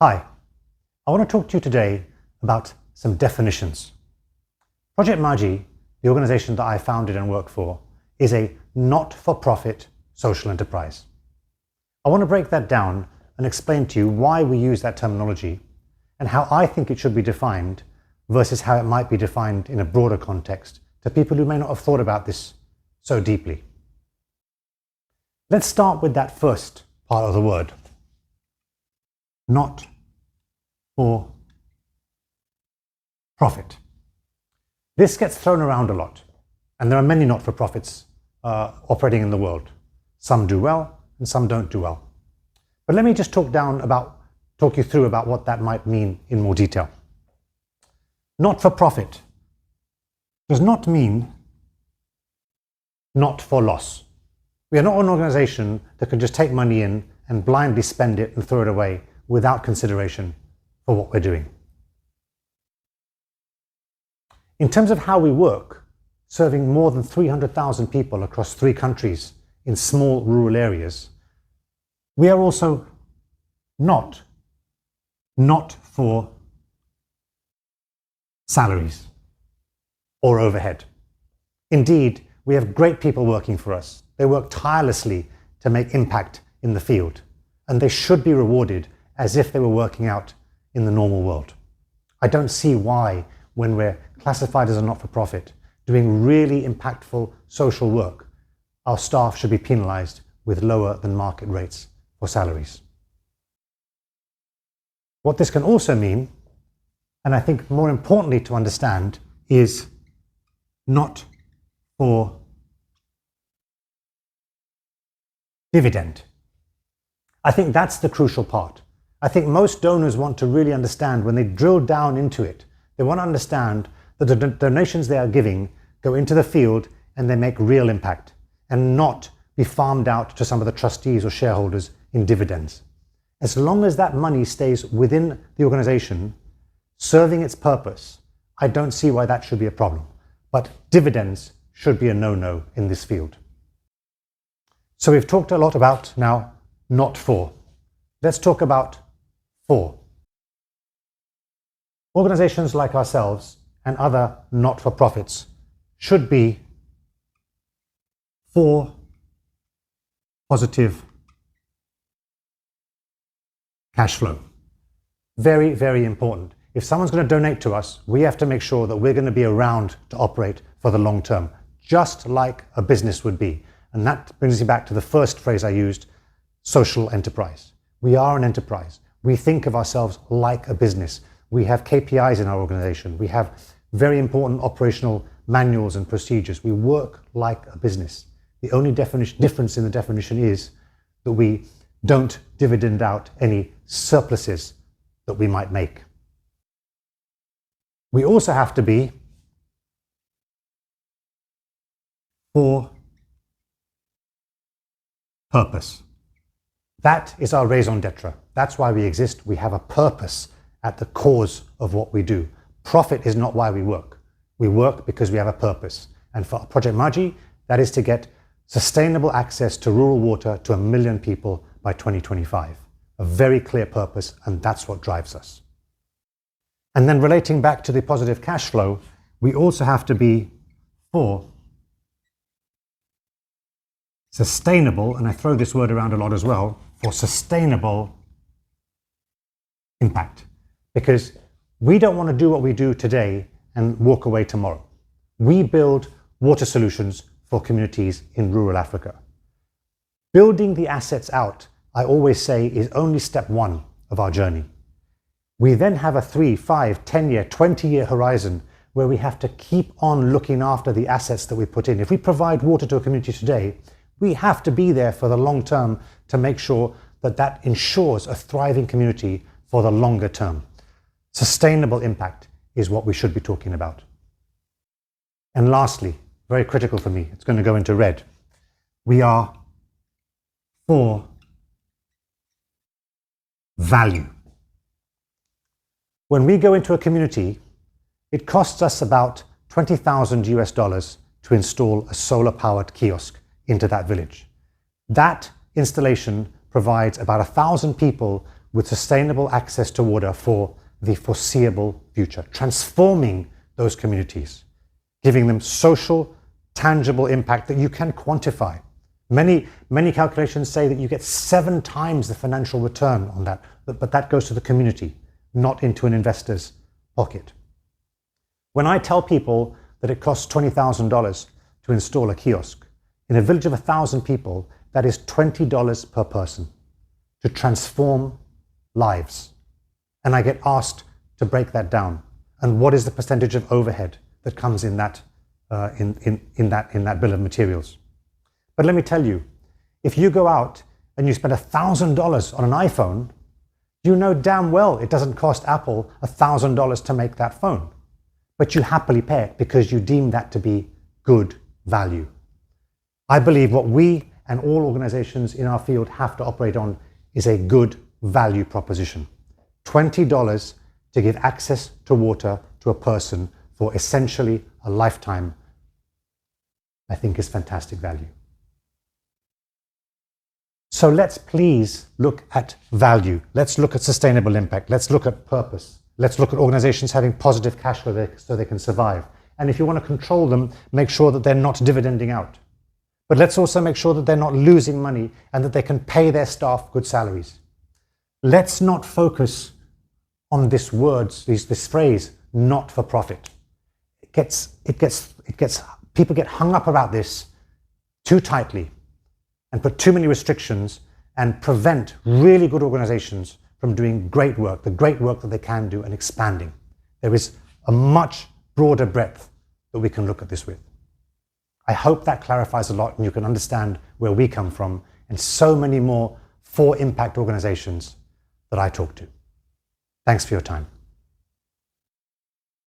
Hi, I want to talk to you today about some definitions. Project Magi, the organization that I founded and work for, is a not-for-profit social enterprise. I want to break that down and explain to you why we use that terminology and how I think it should be defined versus how it might be defined in a broader context to people who may not have thought about this so deeply. Let's start with that first part of the word. Not for profit. This gets thrown around a lot, and there are many not-for-profits operating in the world. Some do well, and some don't do well. But let me just talk you through about what that might mean in more detail. Not-for-profit does not mean not for loss. We are not an organization that can just take money in and blindly spend it and throw it away without consideration for what we're doing. In terms of how we work, serving more than 300,000 people across 3 countries in small rural areas, we are also not for salaries or overhead. Indeed, we have great people working for us. They work tirelessly to make impact in the field, and they should be rewarded as if they were working out in the normal world. I don't see why, when we're classified as a not-for-profit, doing really impactful social work, our staff should be penalized with lower than market rates for salaries. What this can also mean, and I think more importantly to understand, is not for dividend. I think that's the crucial part. I think most donors want to really understand, when they drill down into it, they want to understand that the donations they are giving go into the field and they make real impact and not be farmed out to some of the trustees or shareholders in dividends. As long as that money stays within the organization, serving its purpose, I don't see why that should be a problem. But dividends should be a no-no in this field. So we've talked a lot about now not for. Let's talk about for. Organizations like ourselves and other not-for-profits should be for positive cash flow. Very, very important. If someone's going to donate to us, we have to make sure that we're going to be around to operate for the long term, just like a business would be. And that brings me back to the first phrase I used, social enterprise. We are an enterprise. We think of ourselves like a business. We have KPIs in our organization. We have very important operational manuals and procedures. We work like a business. The only difference in the definition is that we don't dividend out any surpluses that we might make. We also have to be for purpose. That is our raison d'etre. That's why we exist. We have a purpose at the cause of what we do. Profit is not why we work. We work because we have a purpose. And for Project Magi, that is to get sustainable access to rural water to 1 million people by 2025. A very clear purpose, and that's what drives us. And then relating back to the positive cash flow, we also have to be for sustainable, and I throw this word around a lot as well, for sustainable impact. Because we don't want to do what we do today and walk away tomorrow. We build water solutions for communities in rural Africa. Building the assets out, I always say, is only step 1 of our journey. We then have a 3, 5, 10-year, 20-year horizon where we have to keep on looking after the assets that we put in. If we provide water to a community today, we have to be there for the long term to make sure that that ensures a thriving community for the longer term. Sustainable impact is what we should be talking about. And lastly, very critical for me, it's going to go into red. We are for value. When we go into a community, it costs us about $20,000 to install a solar-powered kiosk into that village. That installation provides about 1,000 people with sustainable access to water for the foreseeable future, transforming those communities, giving them social, tangible impact that you can quantify. Many calculations say that you get 7 times the financial return on that, but that goes to the community, not into an investor's pocket. When I tell people that it costs $20,000 to install a kiosk, in a village of 1,000 people, that is $20 per person to transform lives. And I get asked to break that down. And what is the percentage of overhead that comes in that bill of materials? But let me tell you, if you go out and you spend $1,000 on an iPhone, you know damn well it doesn't cost Apple $1,000 to make that phone. But you happily pay it because you deem that to be good value. I believe what we and all organizations in our field have to operate on is a good value proposition. $20 to give access to water to a person for essentially a lifetime, I think is fantastic value. So let's please look at value. Let's look at sustainable impact. Let's look at purpose. Let's look at organizations having positive cash flow so they can survive. And if you want to control them, make sure that they're not dividending out. But let's also make sure that they're not losing money and that they can pay their staff good salaries. Let's not focus on this phrase, not for profit. People get hung up about this too tightly and put too many restrictions and prevent really good organizations from doing great work, the great work that they can do and expanding. There is a much broader breadth that we can look at this with. I hope that clarifies a lot and you can understand where we come from and so many more for impact organizations that I talk to. Thanks for your time.